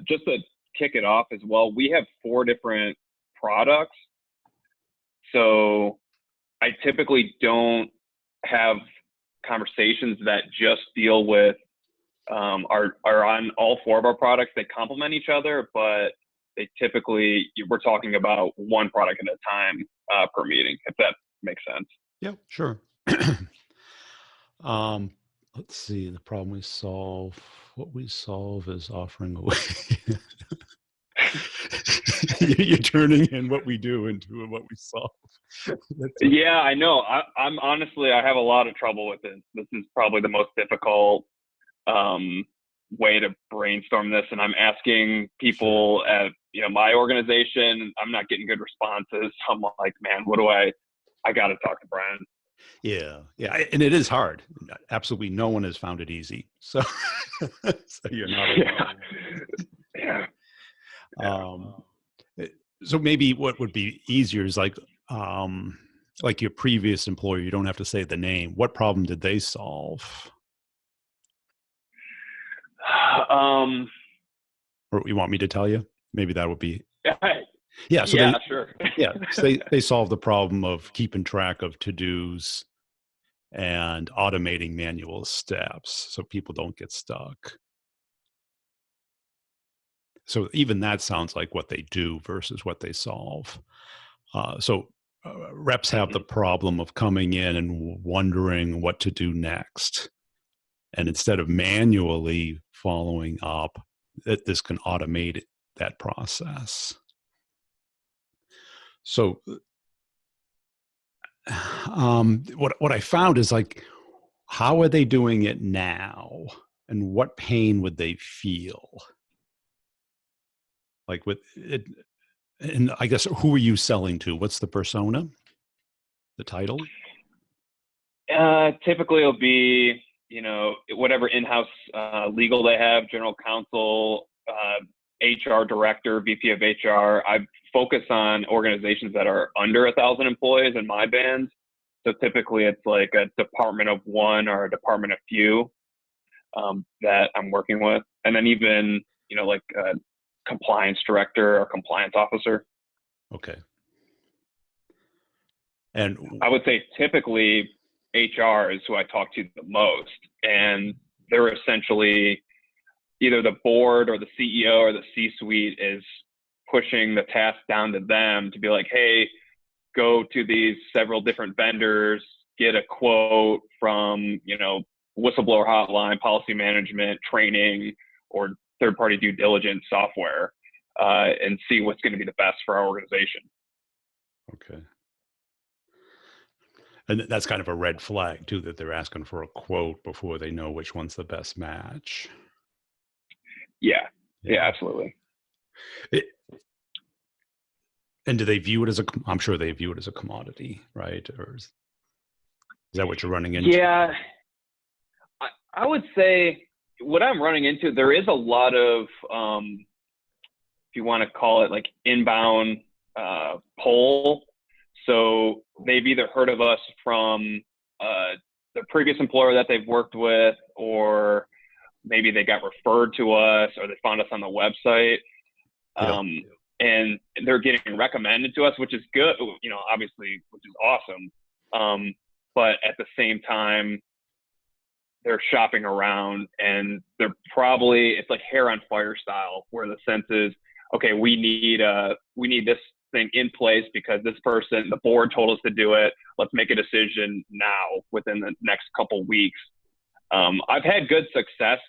just to kick it off as well, we have four different products. So I typically don't have conversations that just deal with are on all four of our products. They complement each other, but they typically, we're talking about one product at a time per meeting, if that makes sense. Yeah, sure. um, let's see. The problem we solve, what we solve is offering away. You're turning in what we do into what we solve. That's a, Yeah, I know. I'm honestly, I have a lot of trouble with it. This is probably the most difficult um, way to brainstorm this, and I'm asking sure. people at my organization. I'm not getting good responses. I'm like, man, what do I got to talk to Brian. Yeah, yeah, and it is hard. Absolutely, no one has found it easy. So, so you're not Yeah, alone. yeah, yeah. Um, eh, so maybe what would be easier is like your previous employer. You don't have to say the name. What problem did they solve? Um, Or you want me to tell you? Maybe that would be yeah. So yeah, sure. they solve the problem of keeping track of to dos and automating manual steps so people don't get stuck. So even that sounds like what they do versus what they solve. Reps have the Mhm. problem of coming in and wondering what to do next. And instead of manually following up, that this can automate that process. So what I found is like, how are they doing it now? And what pain would they feel? Like with it, and I guess who are you selling to? What's the persona? The title? Typically, it'll be whatever in-house legal they have, general counsel, HR director, VP of HR. I focus on organizations that are under 1,000 employees in my band. So typically, it's like a department of one or a department of few that I'm working with, and then even like a compliance director or compliance officer. Okay. And I would say typically HR is who I talk to the most, and they're essentially either the board or the CEO or the C-suite is pushing the task down to them to be like, hey, go to these several different vendors, get a quote from, whistleblower hotline, policy management, training, or third-party due diligence software, and see what's going to be the best for our organization. okay. And that's kind of a red flag too, that they're asking for a quote before they know which one's the best match. Yeah, yeah, Yeah. absolutely. It, and do they view it as I'm sure they view it as a commodity, right? Or is that what you're running into? Yeah, I would say what I'm running into, there is a lot of, if you want to call it like inbound pull. So they've either heard of us from the previous employer that they've worked with, or maybe they got referred to us, or they found us on the website. Yep. Um, and they're getting recommended to us, which is good, obviously, which is awesome. But at the same time, they're shopping around, and they're probably, it's like hair on fire style, where the sense is, okay, we need this thing in place because this person, the board told us to do it. Let's make a decision now within the next couple weeks. I've had good success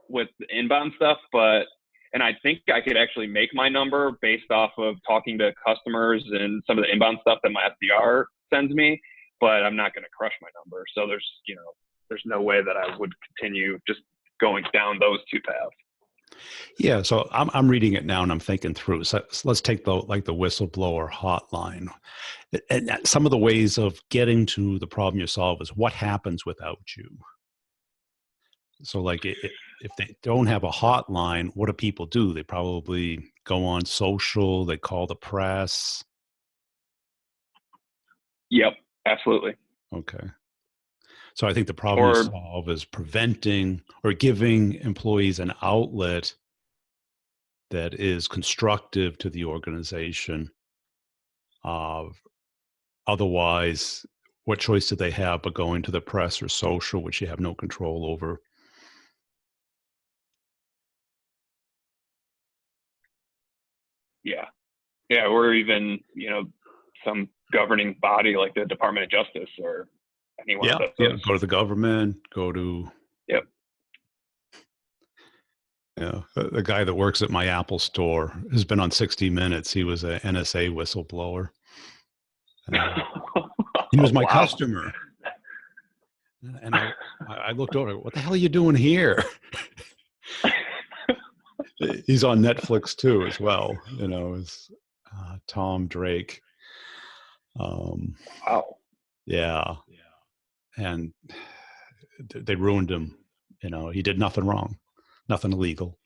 with the inbound stuff, and I think I could actually make my number based off of talking to customers and some of the inbound stuff that my SDR sends me, but I'm not going to crush my number. So there's no way that I would continue just going down those two paths. Yeah. So I'm reading it now and I'm thinking through. So let's take the whistleblower hotline. And some of the ways of getting to the problem you solve is what happens without you. So like if they don't have a hotline, what do people do? They probably go on social, they call the press. Yep, absolutely. Okay. So I think the problem you Or solve is preventing or giving employees an outlet that is constructive to the organization. Otherwise, what choice do they have but going to the press or social, which you have no control over? Yeah. Yeah. Or even, some governing body like the Department of Justice or any one of Yeah. those. Go to the government, go to. Yep. Yeah. The guy that works at my Apple store has been on 60 Minutes. He was a NSA whistleblower. He was my Wow. customer. And I looked over, what the hell are you doing here? He's on Netflix too, as well. Is Tom Drake. Wow. Yeah. And they ruined him. He did nothing wrong, nothing illegal.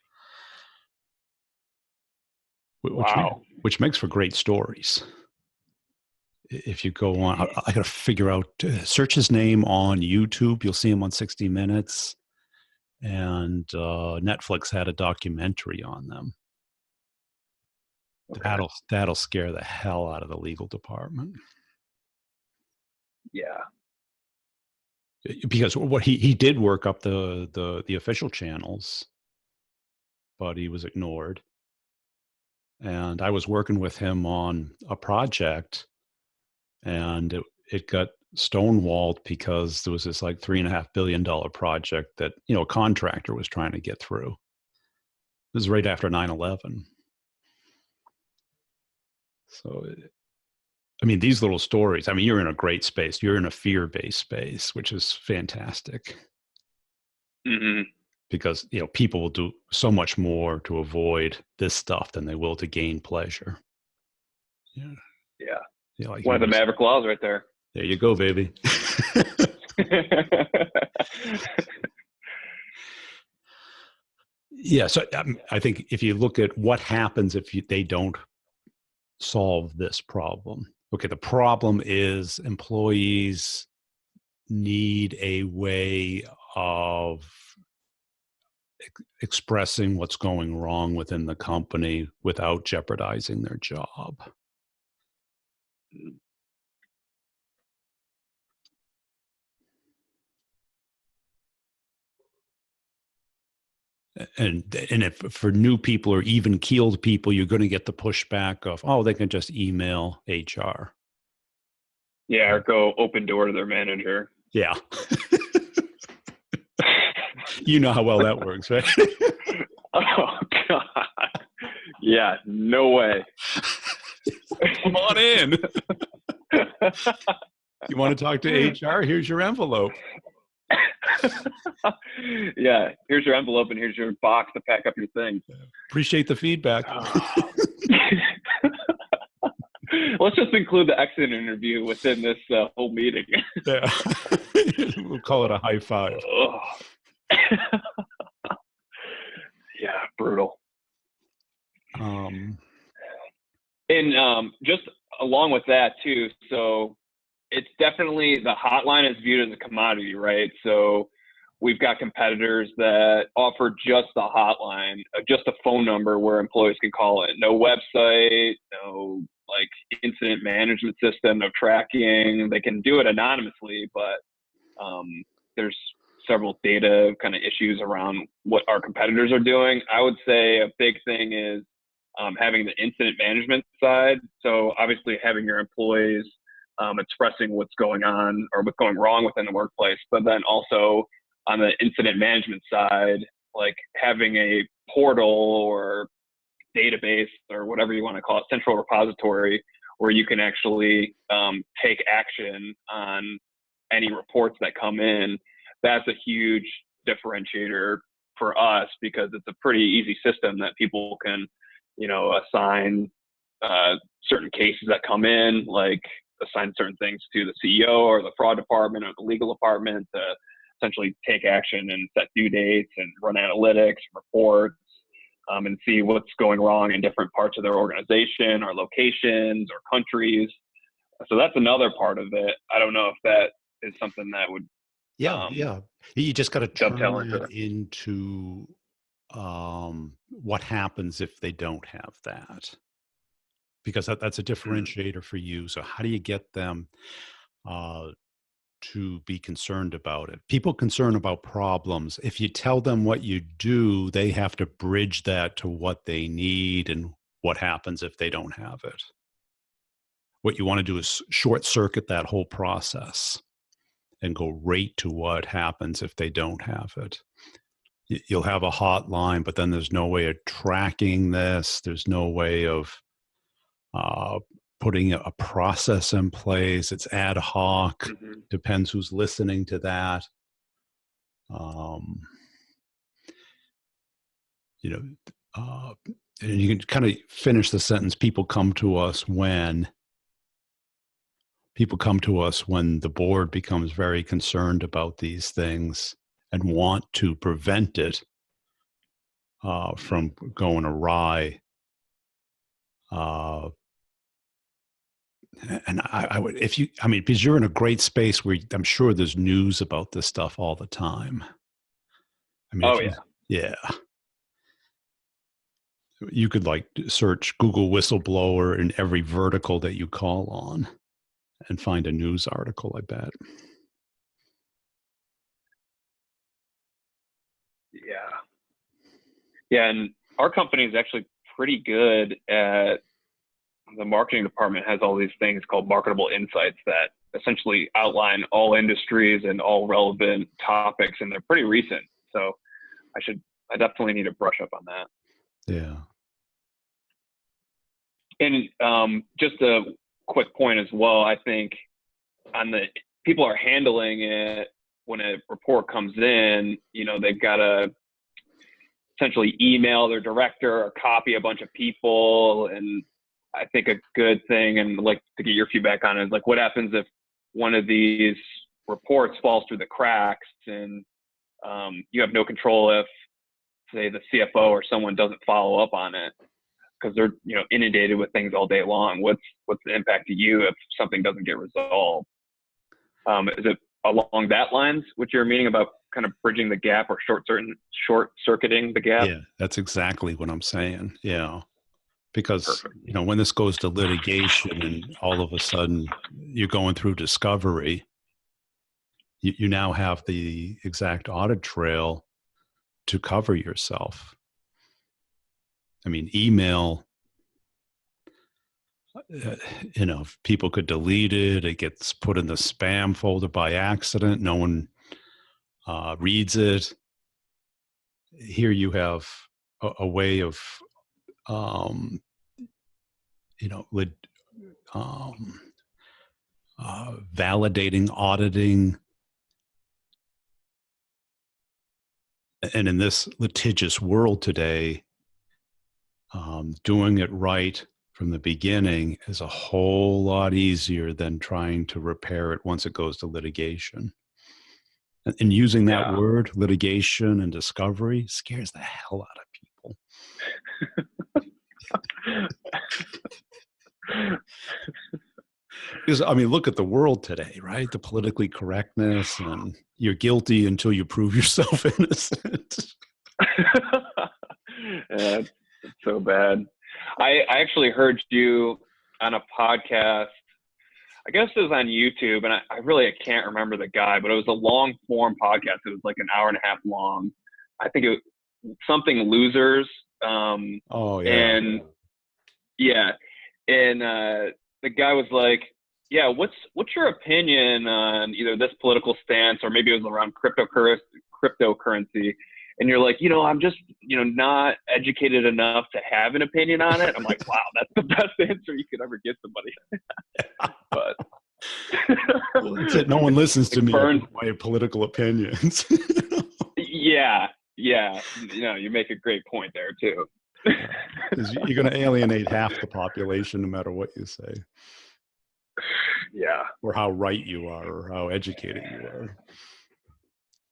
Wow. Which makes for great stories. If you go on, I got to figure out, search his name on YouTube. You'll see him on 60 Minutes. And Netflix had a documentary on them. Okay. That'll scare the hell out of the legal department. Yeah. Because what he did work up the official channels, but he was ignored. And I was working with him on a project, and it got stonewalled because there was this like $3.5 billion project that a contractor was trying to get through. This is right after 9/11. So, I mean, these little stories. I mean, you're in a great space. You're in a fear-based space, which is fantastic. Mm-hmm. Because people will do so much more to avoid this stuff than they will to gain pleasure. Yeah. Like one of the Maverick laws right there. There you go, baby. Yeah, so I think if you look at what happens if they don't solve this problem. Okay, the problem is employees need a way of expressing what's going wrong within the company without jeopardizing their job. And if for new people or even keeled people, you're going to get the pushback of, oh, they can just email HR. Yeah, or go open door to their manager. Yeah. You know how well that works, right? Oh, God. Yeah, no way. Come on in. You want to talk to HR? Here's your envelope. Yeah, here's your envelope and here's your box to pack up your things. Appreciate the feedback. Let's just include the exit interview within this whole meeting. Yeah. We'll call it a high five. Yeah, brutal. And just along with that too, so it's definitely, the hotline is viewed as a commodity, right? So we've got competitors that offer just a hotline, just a phone number where employees can call it. No website, no like incident management system, no tracking. They can do it anonymously, but there's several data kind of issues around what our competitors are doing. I would say a big thing is having the incident management side. So obviously having your employees expressing what's going on or what's going wrong within the workplace, but then also on the incident management side, like having a portal or database or whatever you want to call it, central repository, where you can actually take action on any reports that come in. That's a huge differentiator for us because it's a pretty easy system that people can, assign certain cases that come in, like assign certain things to the CEO or the fraud department or the legal department to essentially take action and set due dates and run analytics, reports, and see what's going wrong in different parts of their organization or locations or countries. So that's another part of it. I don't know if that is something that would. Yeah. You just got to turn dovetail it into what happens if they don't have that? Because that's a differentiator for you. So how do you get them uh, to be concerned about it? People concerned about problems. If you tell them what you do, they have to bridge that to what they need and what happens if they don't have it. What you want to do is short circuit that whole process and go right to what happens if they don't have it. You'll have a hotline, but then there's no way of tracking this. There's no way of uh, putting a process in place. It's ad hoc. Mm-hmm. Depends who's listening to that. Um, you know, and you can kind of finish the sentence. People come to us when the board becomes very concerned about these things and want to prevent it from going awry. And I would, because you're in a great space where I'm sure there's news about this stuff all the time. I mean, Oh, yeah. Yeah. You could like search Google whistleblower in every vertical that you call on and find a news article, I bet. Yeah. Yeah. And our company is actually pretty good at, the marketing department has all these things called marketable insights that essentially outline all industries and all relevant topics. And they're pretty recent. So I definitely need to brush up on that. Yeah. And just a quick point as well, I think on the people are handling it when a report comes in, they've got to essentially email their director or copy a bunch of people. And I think a good thing, and like to get your feedback on it, is like what happens if one of these reports falls through the cracks and you have no control if, say, the CFO or someone doesn't follow up on it because they're inundated with things all day long. What's the impact to you if something doesn't get resolved? Is it along that lines, what you're meaning about kind of bridging the gap or short circuiting the gap? Yeah, that's exactly what I'm saying. Yeah. Because, Perfect. When this goes to litigation and all of a sudden you're going through discovery, you now have the exact audit trail to cover yourself. I mean, email, people could delete it. It gets put in the spam folder by accident. No one reads it. Here you have a way of, validating, auditing, and in this litigious world today, doing it right from the beginning is a whole lot easier than trying to repair it once it goes to litigation. And using that word, litigation and discovery, scares the hell out of people. Because, look at the world today, right? The politically correctness and you're guilty until you prove yourself innocent. It's so bad. I actually heard you on a podcast. I guess it was on YouTube, and I can't remember the guy, but it was a long form podcast. It was like an hour and a half long. I think it was something Losers. Oh yeah. And yeah. And the guy was like, yeah, what's your opinion on either this political stance or maybe it was around cryptocurrency? And you're like, I'm just, not educated enough to have an opinion on it. I'm like, wow, that's the best answer you could ever give somebody. But well, that's it. No one listens to me with my political opinions. Yeah. You make a great point there too. You're going to alienate half the population no matter what you say. Yeah. Or how right you are or how educated you are.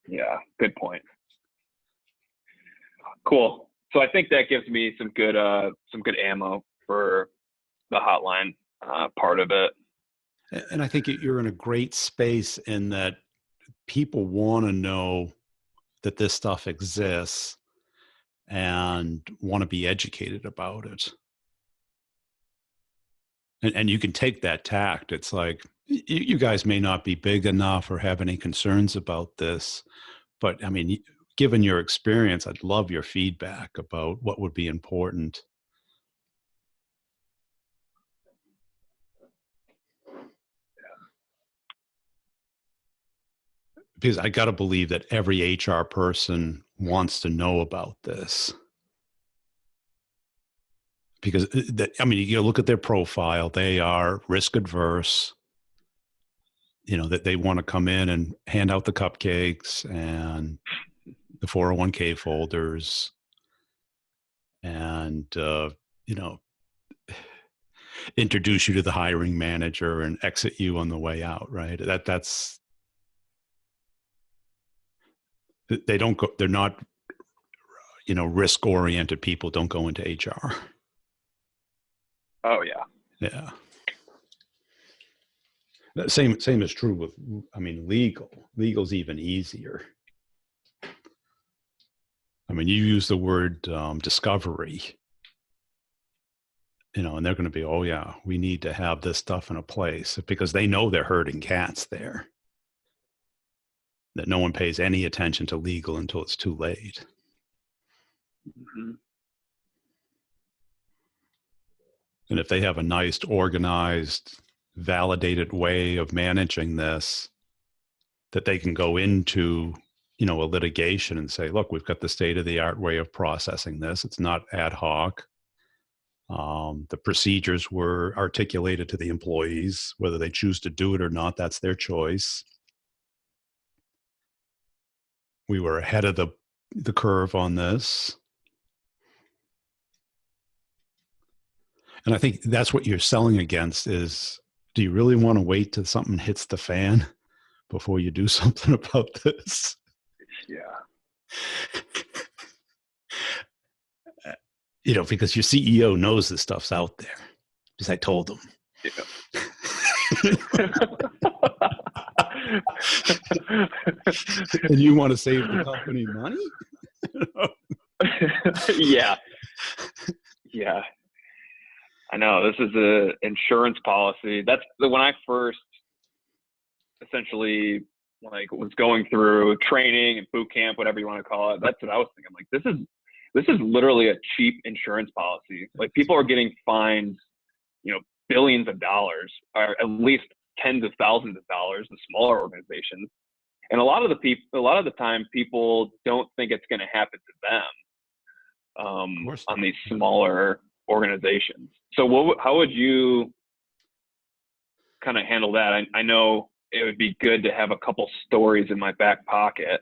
Yeah, good point. Cool. So I think that gives me some good ammo for the hotline part of it. And I think you're in a great space in that people want to know that this stuff exists. and want to be educated about it. And you can take that tact. It's like, you guys may not be big enough or have any concerns about this, but I mean, given your experience, I'd love your feedback about what would be important. Because I got to believe that every HR person wants to know about this. Because, I mean, you look at their profile, they are risk adverse. That they want to come in and hand out the cupcakes and the 401k folders and, introduce you to the hiring manager and exit you on the way out, right? They don't go, they're not, risk oriented people don't go into HR. Oh yeah. Yeah. The same is true with, legal. Legal's even easier. I mean, you use the word discovery, and they're going to be, oh yeah, we need to have this stuff in a place, because they know they're herding cats there. That no one pays any attention to legal until it's too late. Mm-hmm. And if they have a nice, organized, validated way of managing this, that they can go into, a litigation and say, look, we've got the state-of-the-art way of processing this. It's not ad hoc. The procedures were articulated to the employees. Whether they choose to do it or not, that's their choice. We were ahead of the curve on this. And I think that's what you're selling against is, do you really want to wait till something hits the fan before you do something about this? Yeah. Because your CEO knows this stuff's out there, because I told him. Yeah. And you want to save the company money? Yeah. Yeah. I know, this is a insurance policy. That's when I first essentially was going through training and boot camp, whatever you want to call it. That's what I was thinking. Like, this is literally a cheap insurance policy. Like, people are getting fined, billions of dollars, or at least tens of thousands of dollars, the smaller organizations. And a lot of the time, people don't think it's going to happen to them on these smaller organizations. So how would you kind of handle that? I know it would be good to have a couple stories in my back pocket,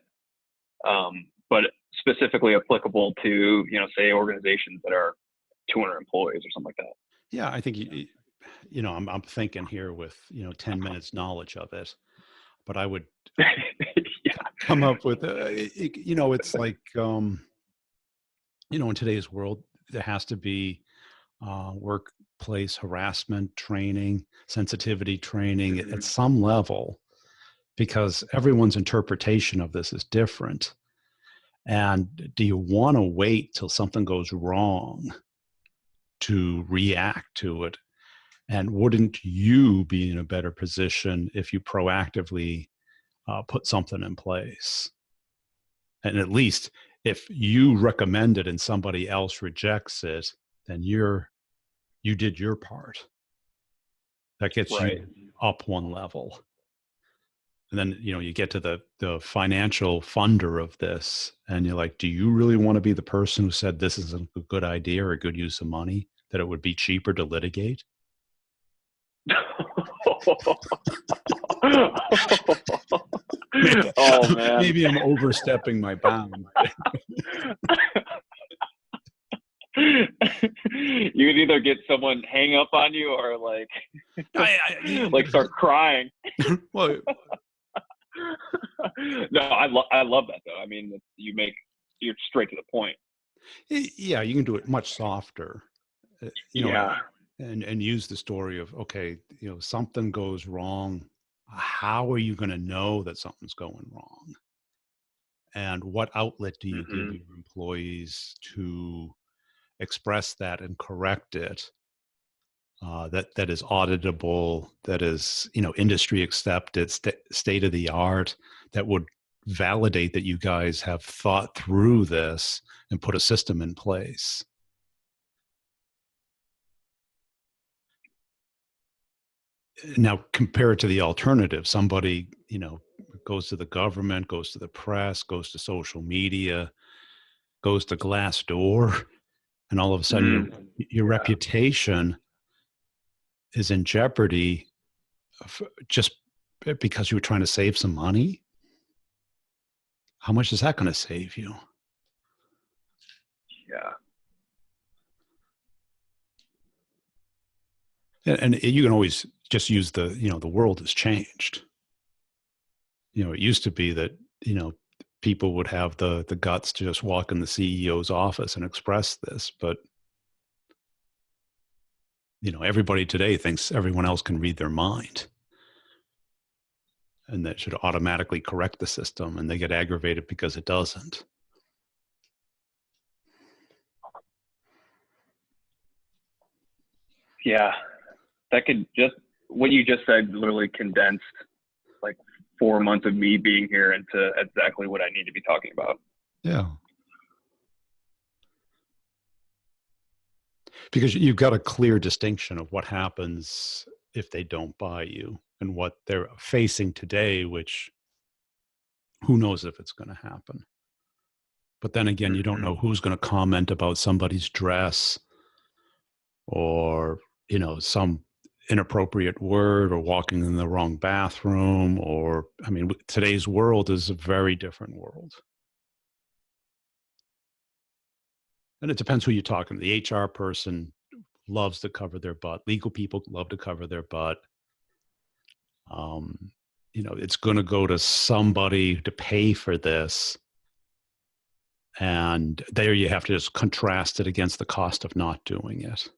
but specifically applicable to, say organizations that are 200 employees or something like that. Yeah, I think, I'm thinking here with, 10 minutes knowledge of it, but I would come up with, it's like, in today's world, there has to be workplace harassment training, sensitivity training at some level, because everyone's interpretation of this is different. And do you want to wait till something goes wrong to react to it? And wouldn't you be in a better position if you proactively put something in place? And at least if you recommend it and somebody else rejects it, then you did your part. That gets you up one level. And then, you get to the financial funder of this, and you're like, do you really want to be the person who said this is a good idea or a good use of money, that it would be cheaper to litigate? Oh man, maybe I'm overstepping my bound. You could either get someone hang up on you or start crying. Well, no, I love that though. I mean, you're straight to the point. Yeah, you can do it much softer. Yeah. And use the story of, okay, something goes wrong. How are you going to know that something's going wrong? And what outlet do you give Hmm. your employees to express that and correct it, that is auditable, that is, industry accepted, state of the art, that would validate that you guys have thought through this and put a system in place? Now compare it to the alternative. Somebody, goes to the government, goes to the press, goes to social media, goes to Glassdoor, and all of a sudden your Yeah. reputation is in jeopardy just because you were trying to save some money. How much is that going to save you? Yeah. And you can always just use the world has changed. It used to be that, people would have the guts to just walk in the CEO's office and express this, but everybody today thinks everyone else can read their mind, and that should automatically correct the system, and they get aggravated because it doesn't. Yeah. That could just, what you just said literally condensed like 4 months of me being here into exactly what I need to be talking about. Yeah. Because you've got a clear distinction of what happens if they don't buy you and what they're facing today, which who knows if it's going to happen. But then again, you don't Hmm. know who's going to comment about somebody's dress, or, some inappropriate word, or walking in the wrong bathroom, or, I mean, today's world is a very different world. And it depends who you're talking to. The HR person loves to cover their butt. Legal people love to cover their butt. Um, it's going to go to somebody to pay for this. And there you have to just contrast it against the cost of not doing it.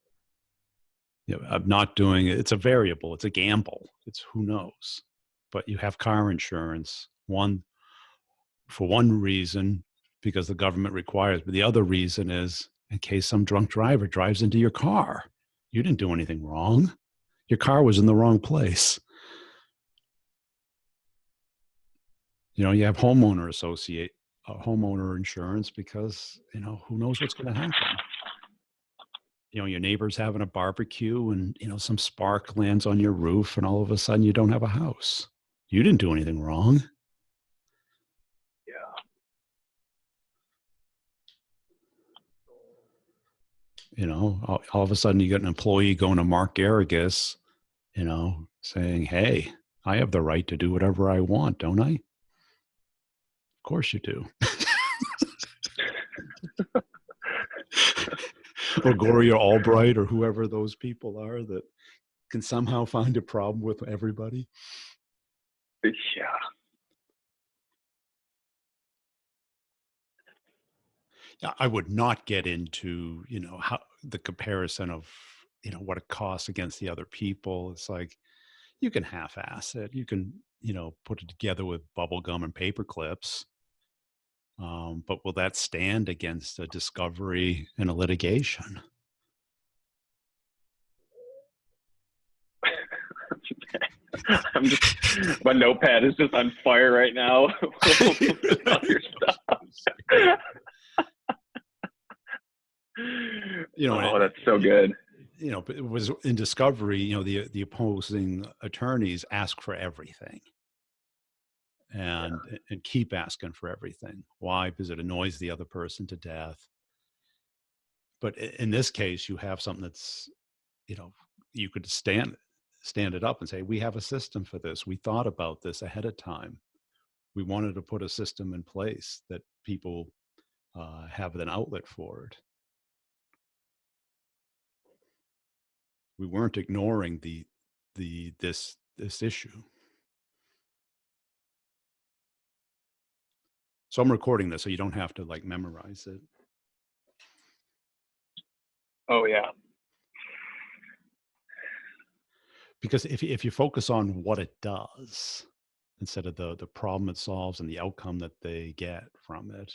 Of not doing it, it's a variable, it's a gamble. It's who knows. But you have car insurance, one for one reason, because the government requires, but the other reason is in case some drunk driver drives into your car. You didn't do anything wrong. Your car was in the wrong place. You have homeowner insurance because, who knows what's going to happen. Your neighbor's having a barbecue and, some spark lands on your roof and all of a sudden you don't have a house. You didn't do anything wrong. Yeah. All of a sudden you get an employee going to Mark Garrigus, saying, hey, I have the right to do whatever I want, don't I? Of course you do. Or Gloria Albright, or whoever those people are that can somehow find a problem with everybody. Yeah. I would not get into, how the comparison of, what it costs against the other people. It's like you can half-ass it. You can, put it together with bubble gum and paper clips. But will that stand against a discovery and a litigation? I'm just, my notepad is just on fire right now with all your stuff. Oh, that's so good. But it was in discovery, the opposing attorneys ask for everything, and keep asking for everything. Why? Because it annoys the other person to death. But in this case, you have something that's, you could stand it up and say, we have a system for this. We thought about this ahead of time. We wanted to put a system in place that people have an outlet for it. We weren't ignoring this issue. So I'm recording this so you don't have to like memorize it. Oh yeah. Because if you focus on what it does, instead of the problem it solves and the outcome that they get from it.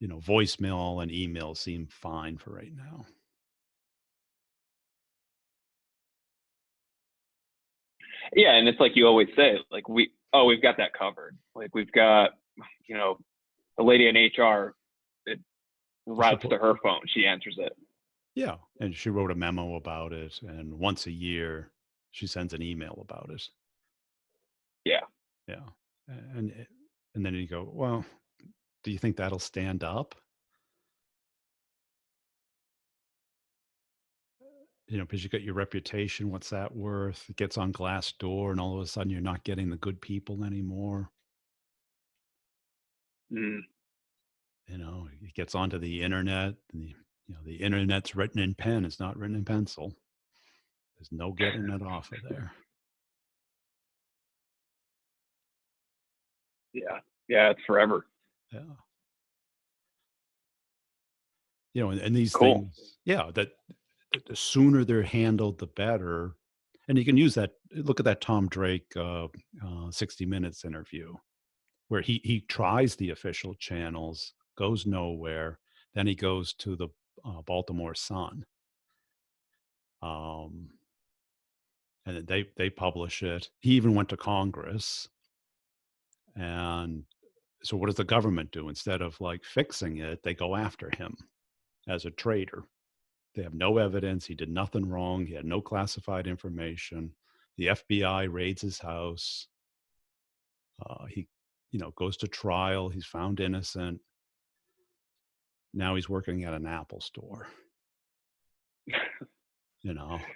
Voicemail and email seem fine for right now. Yeah, and it's like you always say, like we've got that covered. Like we've got, you know, the lady in HR, it routes to her phone. She answers it. Yeah, and she wrote a memo about it, and once a year she sends an email about it. Yeah. Yeah, and then you go, well, do you think that'll stand up? Because you got your reputation. What's that worth? It gets on Glassdoor, and all of a sudden you're not getting the good people anymore. Mm. It gets onto the internet, and the internet's written in pen. It's not written in pencil. There's no getting it off of there. Yeah. Yeah, it's forever. Yeah. And these Cool. things, yeah, that the sooner they're handled, the better. And you can use that. Look at that Tom Drake 60 Minutes interview, where he tries the official channels, goes nowhere. Then he goes to the Baltimore Sun, and then they publish it. He even went to Congress, and so what does the government do? Instead of like fixing it, they go after him as a traitor. They have no evidence. He did nothing wrong. He had no classified information. The FBI raids his house. He, goes to trial. He's found innocent. Now he's working at an Apple store.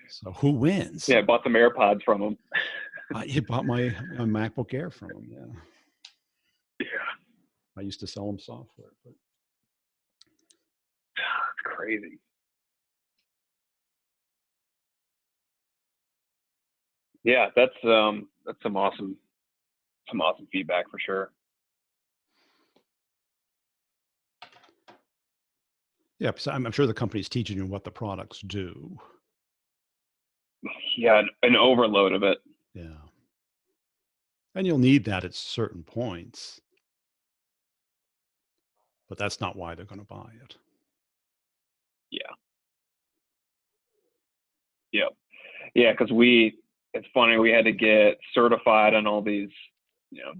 So who wins? Yeah, I bought some AirPods from him. He bought my MacBook Air from him. Yeah. Yeah. I used to sell him software, but it's crazy. Yeah, that's some awesome feedback for sure. Yeah, because I'm sure the company's teaching you what the products do. Yeah, an overload of it. Yeah. And you'll need that at certain points. But that's not why they're going to buy it. Yeah. Yep. Yeah, because it's funny, we had to get certified on all these,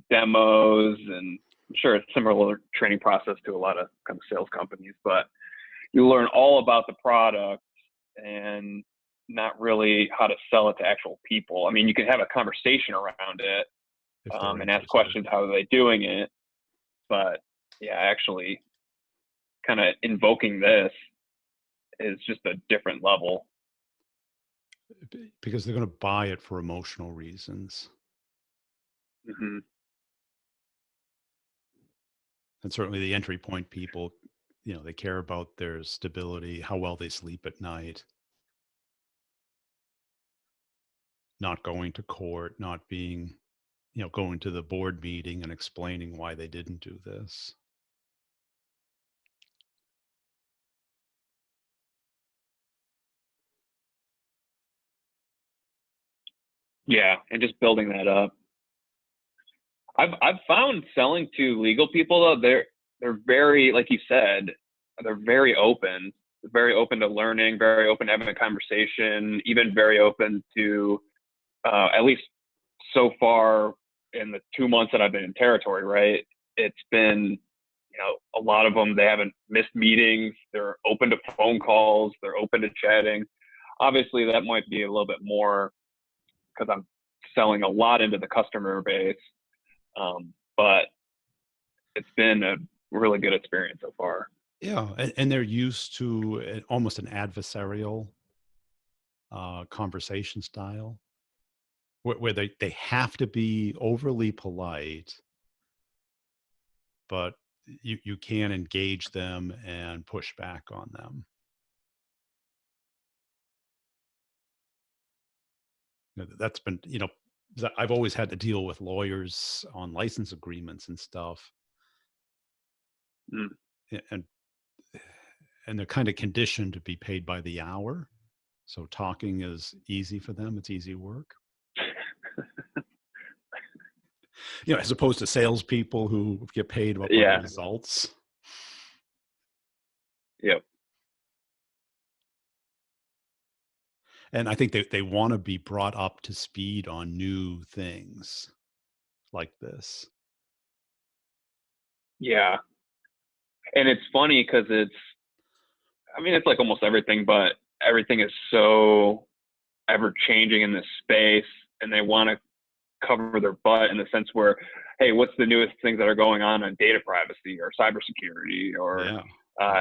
demos, and I'm sure it's similar training process to a lot of kind of sales companies, but you learn all about the product and not really how to sell it to actual people. I mean, you can have a conversation around it and ask questions, how are they doing it? But yeah, actually kind of invoking this is just a different level. Because they're going to buy it for emotional reasons. Mm-hmm. And certainly the entry point people, they care about their stability, how well they sleep at night, not going to court, not being, going to the board meeting and explaining why they didn't do this. Yeah, and just building that up. I've found selling to legal people though, they're very, like you said, they're very open to learning, very open to having a conversation, even very open to at least so far in the 2 months that I've been in territory, right? It's been, a lot of them, they haven't missed meetings. They're open to phone calls. They're open to chatting. Obviously, that might be a little bit more because I'm selling a lot into the customer base. But it's been a really good experience so far. Yeah, and they're used to almost an adversarial conversation style where they have to be overly polite, but you can engage them and push back on them. That's been, I've always had to deal with lawyers on license agreements and stuff. Mm. And they're kind of conditioned to be paid by the hour. So talking is easy for them. It's easy work. As opposed to salespeople who get paid by Yeah. results. Yep. And I think they want to be brought up to speed on new things like this. Yeah. And it's funny because it's like almost everything, but everything is so ever changing in this space, and they want to cover their butt in the sense where, hey, what's the newest things that are going on data privacy or cybersecurity or Yeah.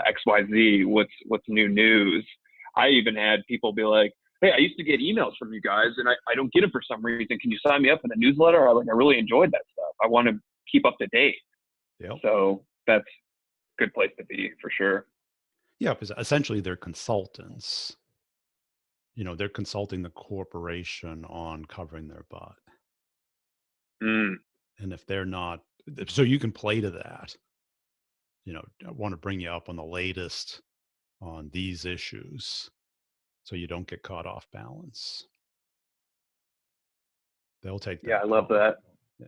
XYZ? What's new news? I even had people be like, hey, I used to get emails from you guys and I don't get them for some reason. Can you sign me up in a newsletter? I really enjoyed that stuff. I want to keep up to date. Yep. So that's a good place to be for sure. Yeah, because essentially they're consultants. They're consulting the corporation on covering their butt. Mm, And if they're not, so you can play to that. I want to bring you up on the latest on these issues so you don't get caught off balance. They'll take yeah, that I love call. that. Yeah.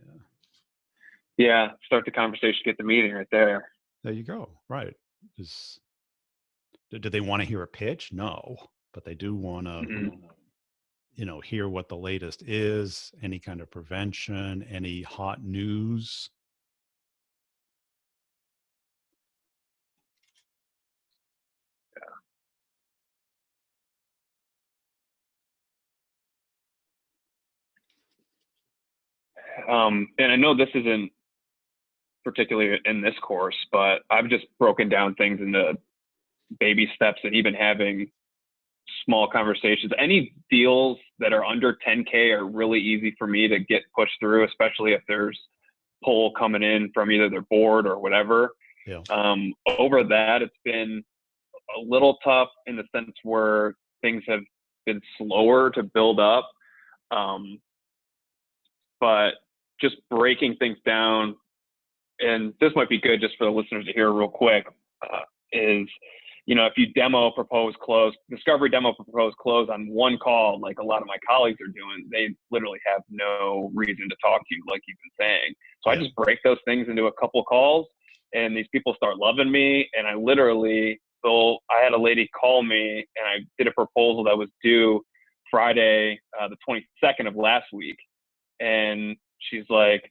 Yeah, start the conversation, get the meeting right there. There you go. Right. Do they want to hear a pitch? No, but they do want to, Mm-hmm. hear what the latest is, any kind of prevention, any hot news. And I know this isn't particularly in this course, but I've just broken down things into baby steps and even having small conversations. Any deals that are under 10K are really easy for me to get pushed through, especially if there's pull coming in from either their board or whatever. Yeah. Over that, it's been a little tough in the sense where things have been slower to build up. But just breaking things down, and this might be good just for the listeners to hear real quick, is, if you demo, propose, close, discovery, demo, propose, close on one call, like a lot of my colleagues are doing, they literally have no reason to talk to you, like you've been saying. So I just break those things into a couple of calls, and these people start loving me. And I had a lady call me, and I did a proposal that was due Friday, the 22nd of last week. And she's like,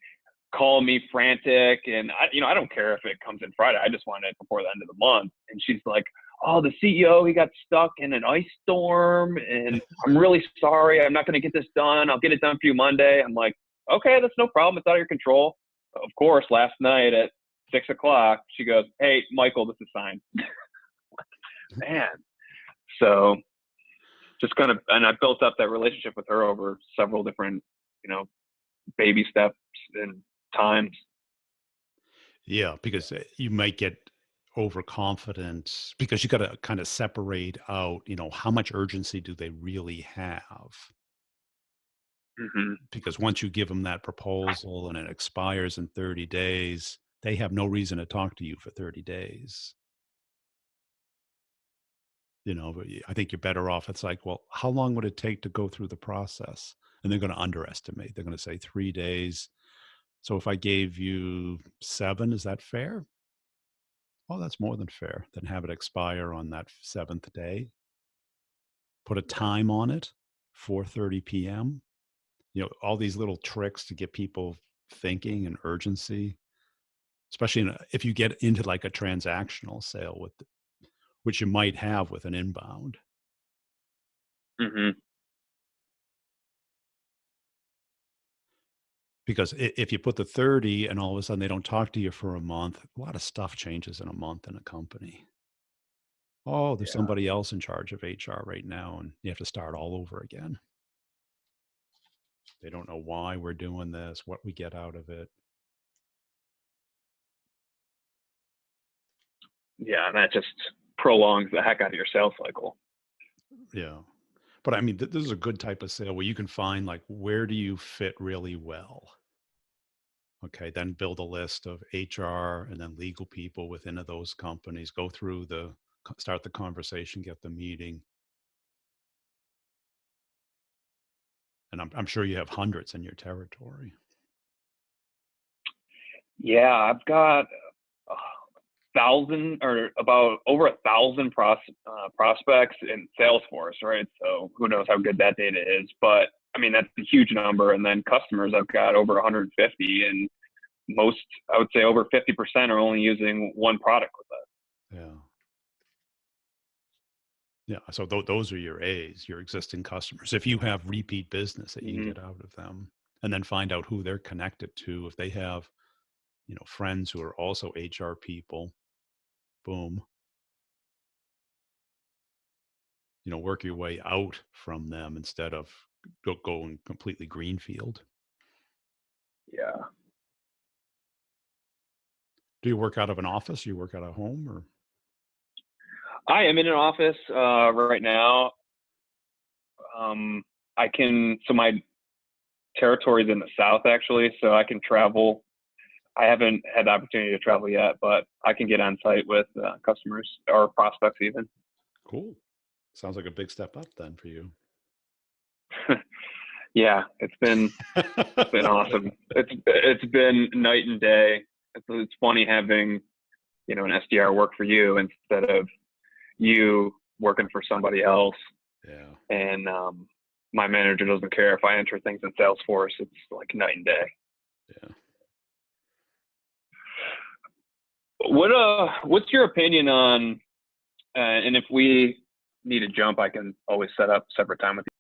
call me frantic, and I don't care if it comes in Friday. I just want it before the end of the month. And she's like, oh, the CEO, he got stuck in an ice storm, and I'm really sorry. I'm not going to get this done. I'll get it done for you Monday. I'm like, okay, that's no problem. It's out of your control. Of course, last night at 6 o'clock, she goes, hey, Michael, this is signed. Man. So just kind of, and I built up that relationship with her over several different, baby steps and times. Yeah, because you might get overconfident because you got to kind of separate out, how much urgency do they really have? Mm-hmm. Because once you give them that proposal and it expires in 30 days, they have no reason to talk to you for 30 days. But I think you're better off. It's like, well, how long would it take to go through the process? And they're going to underestimate. They're going to say 3 days. So if I gave you 7, is that fair? Oh, that's more than fair. Then have it expire on that 7th day. Put a time on it, 4:30 p.m. All these little tricks to get people thinking and urgency, especially if you get into like a transactional sale which you might have with an inbound. Mm-hmm. Because if you put the 30 and all of a sudden they don't talk to you for a month, a lot of stuff changes in a month in a company. Oh, there's somebody else in charge of HR right now, and you have to start all over again. They don't know why we're doing this, what we get out of it. Yeah, and that just prolongs the heck out of your sales cycle. Yeah. But I mean, this is a good type of sale where you can find like, where do you fit really well? Okay, then build a list of HR and then legal people within those companies, go through start the conversation, get the meeting. And I'm sure you have hundreds in your territory. Yeah, I've got a thousand or about over 1,000 prospects in Salesforce, right? So who knows how good that data is, but I mean, that's a huge number. And then customers, I've got over 150, and most, I would say over 50% are only using one product with us. Yeah. Yeah. So those are your A's, your existing customers. If you have repeat business that you can Hmm. get out of them, and then find out who they're connected to. If they have, friends who are also HR people, boom, work your way out from them instead of going completely greenfield. Yeah. Do you work out of an office? Or you work out of home, or? I am in an office right now. So my territory's in the South actually, so I can travel. I haven't had the opportunity to travel yet, but I can get on site with customers or prospects even. Cool. Sounds like a big step up then for you. Yeah, it's been awesome. It's been night and day. It's funny having an SDR work for you instead of you working for somebody else. Yeah. And my manager doesn't care if I enter things in Salesforce. It's like night and day. Yeah. What's your opinion on? And if we need a jump, I can always set up separate time with you.